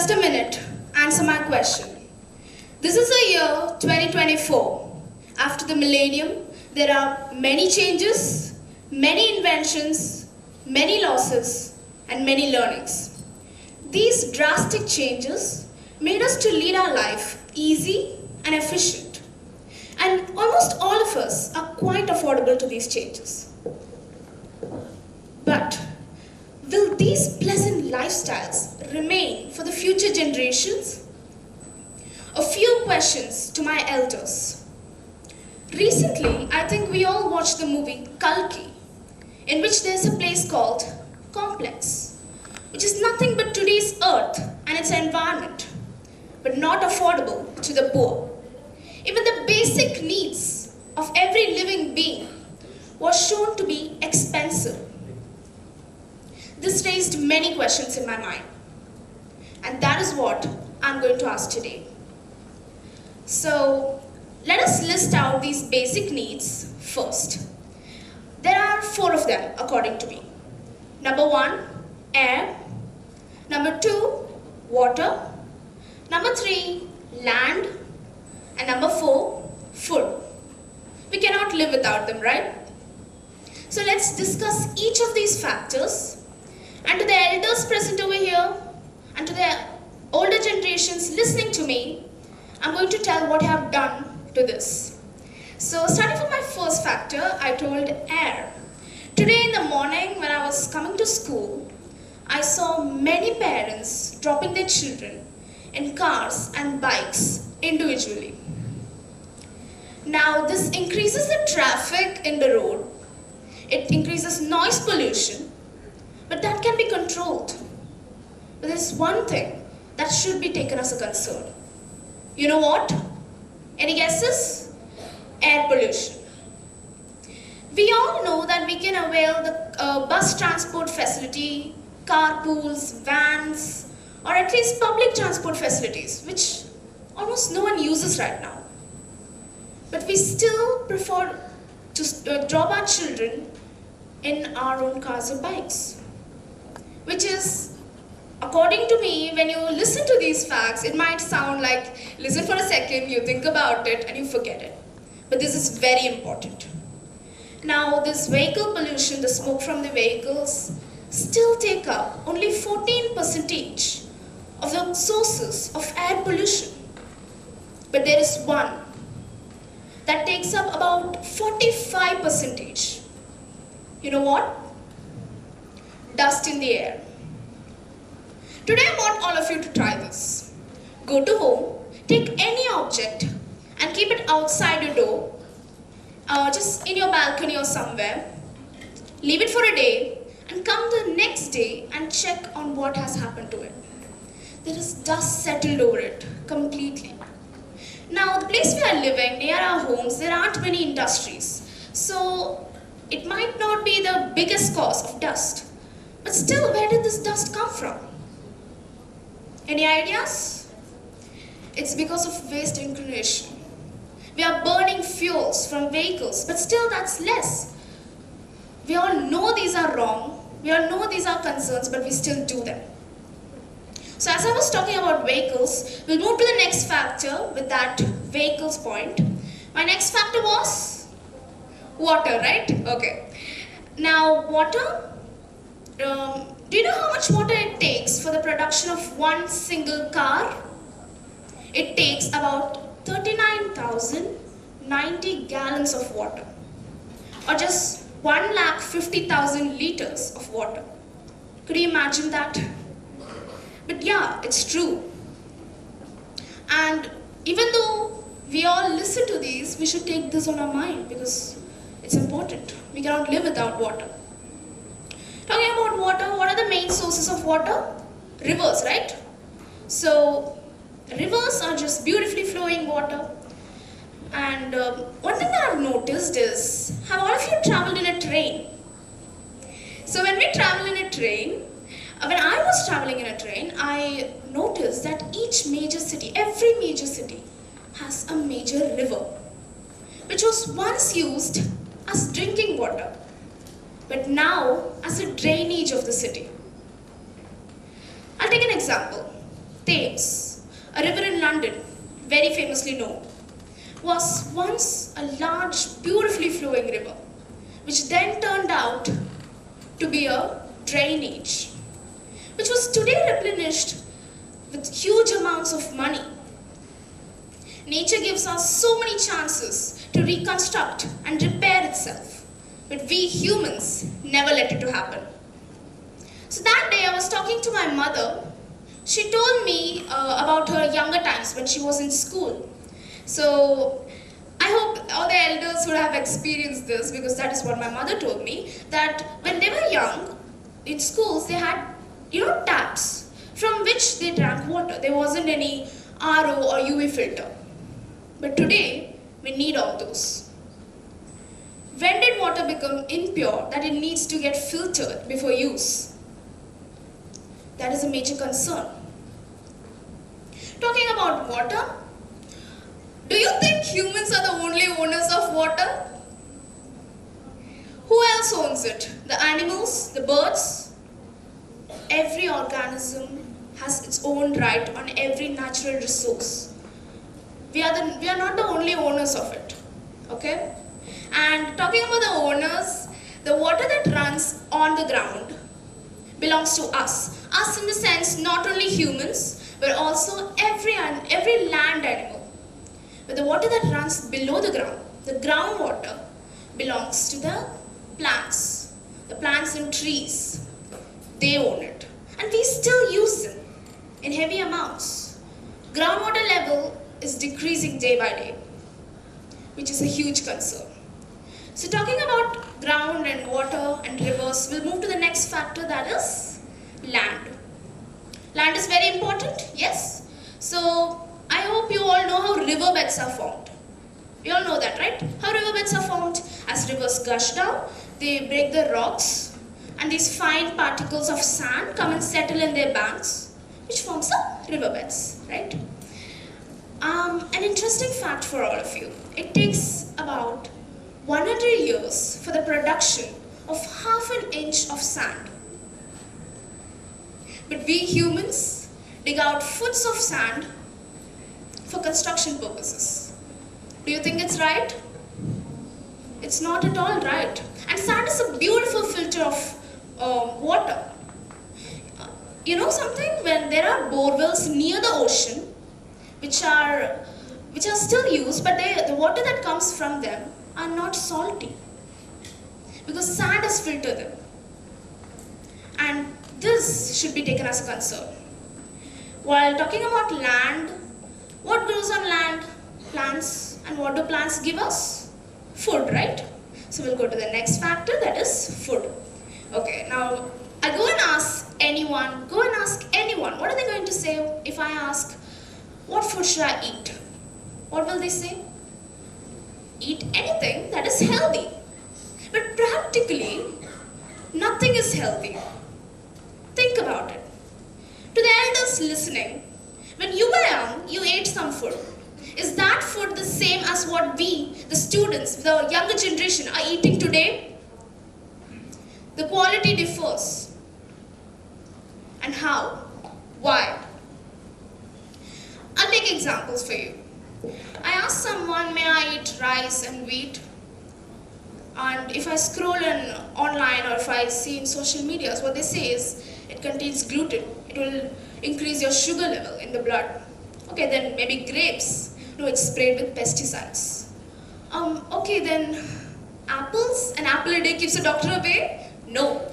just a minute, answer my question. This is the year 2024. After the millennium, there are many changes, many inventions, many losses, and many learnings. These drastic changes made us to lead our life easy and efficient. And almost all of us are quite affordable to these changes. But will these pleasant lifestyles remain for the future generations? A few questions to my elders. Recently, I think we all watched the movie Kalki, in which there's a place called Complex, which is nothing but today's earth and its environment, but not affordable to the poor. Even the basic needs of every living being was shown to be expensive. This raised many questions in my mind, and that is what I'm going to ask today. So, let us list out these basic needs first. There are 4 of them according to me. Number 1, air. Number 2, water. Number 3, land. And number 4, food. We cannot live without them, right? So let's discuss each of these factors. And to the elders present over here, and to the older generations listening to me, I'm going to tell what I have done to this. So starting from my first factor, I told air. Today in the morning when I was coming to school, I saw many parents dropping their children in cars and bikes individually. Now this increases the traffic in the road, it increases noise pollution, but that can be controlled. But there's one thing that should be taken as a concern. You know what? Any guesses? Air pollution. We all know that we can avail the bus transport facility, carpools, vans, or at least public transport facilities, which almost no one uses right now. But we still prefer to drop our children in our own cars or bikes, which is, according to me, when you listen to these facts, it might sound like, listen for a second, you think about it and you forget it. But this is very important. Now this vehicle pollution, the smoke from the vehicles, still take up only 14% of the sources of air pollution. But there is one that takes up about 45%. You know what? Dust in the air. Today I want all of you to try this. Go to home, take any object and keep it outside your door, just in your balcony or somewhere. Leave it for a day and come the next day and check on what has happened to it. There is dust settled over it completely. Now the place we are living, near our homes, there aren't many industries. So it might not be the biggest cause of dust. But still, where did this dust come from? Any ideas? It's because of waste incineration. We are burning fuels from vehicles, but still that's less. We all know these are wrong, we all know these are concerns, but we still do them. So as I was talking about vehicles, we'll move to the next factor with that vehicles point. My next factor was water, right? Okay. Now water, do you know how much water it takes for the production of one single car? It takes about 39,090 gallons of water, or just 150,000 liters of water. Could you imagine that? But yeah, it's true. And even though we all listen to these, we should take this on our mind because it's important. We cannot live without water. Talking about water, what are the main sources of water? Rivers, right? So rivers are just beautifully flowing water. And one thing that I've noticed is, have all of you traveled in a train? So when we travel in a train, when I was traveling in a train, I noticed that each major city, every major city has a major river, which was once used as drinking water, but now as a drainage of the city. I'll take an example. Thames, a river in London, very famously known, was once a large, beautifully flowing river, which then turned out to be a drainage, which was today replenished with huge amounts of money. Nature gives us so many chances to reconstruct and repair itself, but we humans never let it to happen. So that day I was talking to my mother. She told me about her younger times when she was in school. So I hope all the elders would have experienced this, because that is what my mother told me, that when they were young, in schools they had, taps from which they drank water. There wasn't any RO or UV filter. But today, we need all those. When did water become impure that it needs to get filtered before use? That is a major concern. Talking about water, do you think humans are the only owners of water? Who else owns it? The animals? The birds? Every organism has its own right on every natural resource. We are not the only owners of it. Okay? And talking about the owners, the water that runs on the ground belongs to us. Us in the sense, not only humans, but also every land animal. But the water that runs below the groundwater, belongs to the plants and trees. They own it. And we still use them in heavy amounts. Groundwater level is decreasing day by day, which is a huge concern. So talking about ground and water and rivers, we'll move to the next factor, that is land. Land is very important, yes. So I hope you all know how riverbeds are formed. You all know that, right? How riverbeds are formed? As rivers gush down, they break the rocks, and these fine particles of sand come and settle in their banks, which forms the riverbeds, right? An interesting fact for all of you. It takes about 100 years for the production of half an inch of sand. But we humans dig out foots of sand for construction purposes. Do you think it's right? It's not at all right. And sand is a beautiful filter of water. You know something? When there are bore wells near the ocean, which are still used, but the water that comes from them are not salty, because sand has filtered them. And this should be taken as a concern. While talking about land, what grows on land? Plants. And what do plants give us? Food, right? So we'll go to the next factor, that is food. Okay, now I go and ask anyone, what are they going to say if I ask, what food should I eat? What will they say? Eat anything that is healthy. But practically, nothing is healthy. Think about it. To the elders listening, when you were young, you ate some food. Is that food the same as what we, the students, the younger generation, are eating today? The quality differs. And how? Why? I'll take examples for you. I asked someone, may I eat rice and wheat? And if I scroll online, or if I see in social media, what they say is it contains gluten. It will increase your sugar level in the blood. Okay, then maybe grapes. No, it's sprayed with pesticides. Okay, then apples? An apple a day keeps a doctor away? No.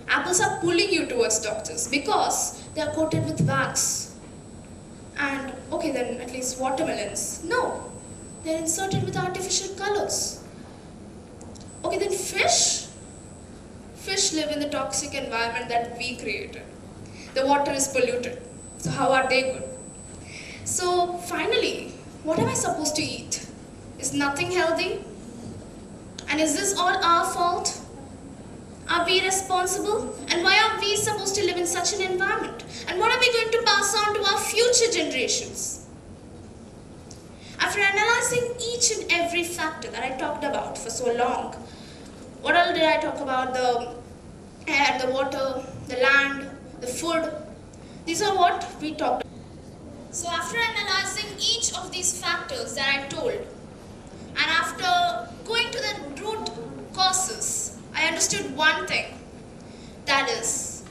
Apples are pulling you towards doctors because they are coated with wax. And okay, then at least watermelons? No. They're inserted with artificial colors. Okay, then fish? Fish live in the toxic environment that we created. The water is polluted. So how are they good? So finally, what am I supposed to eat? Is nothing healthy? And is this all our fault? Are we responsible? And why are we supposed to live in such an environment? And what are we going to pass on to our future generations? After analyzing each and every factor that I talked about for so long, what all did I talk about? The air, the water, the land, the food. These are what we talked about. So after analyzing each of these factors that I told, and after going to the root causes, I understood one thing. That is,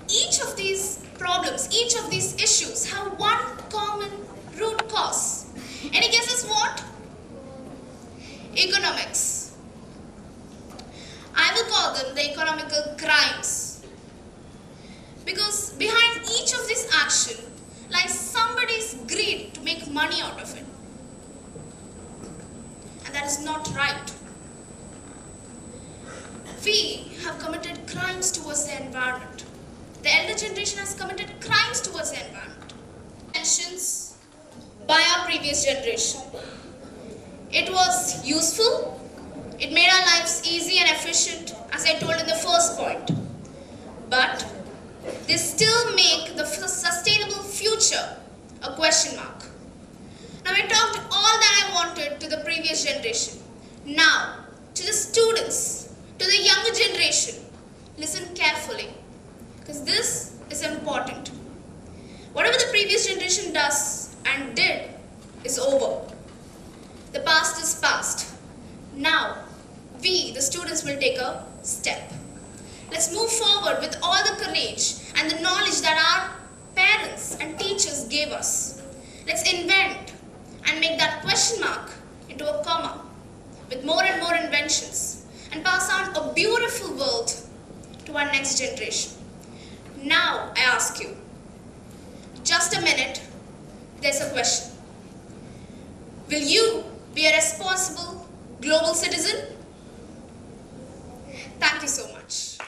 each of these problems, each of these issues have one common root cause. Any guesses what? Economics. I will call them the economical crimes. Because behind each of this action lies somebody's greed to make money out of it. And that is not right. We have committed crimes towards the environment. The elder generation has committed crimes towards the environment. Inventions by our previous generation. It was useful. It made our lives easy and efficient, as I told in the first point. But they still make the sustainable future a question mark. Now I talked all that I wanted to the previous generation. Now, to the students, to the younger generation, listen carefully, because this is important. Whatever the previous generation does and did is over. The past is past. Now, we, the students, will take a step. Let's move forward with all the courage and the knowledge that our parents and teachers gave us. Let's invent and make that question mark into a comma with more and more inventions and pass on a beautiful world to our next generation. Now I ask you, just a minute, there's a question. Will you be a responsible global citizen? Thank you so much.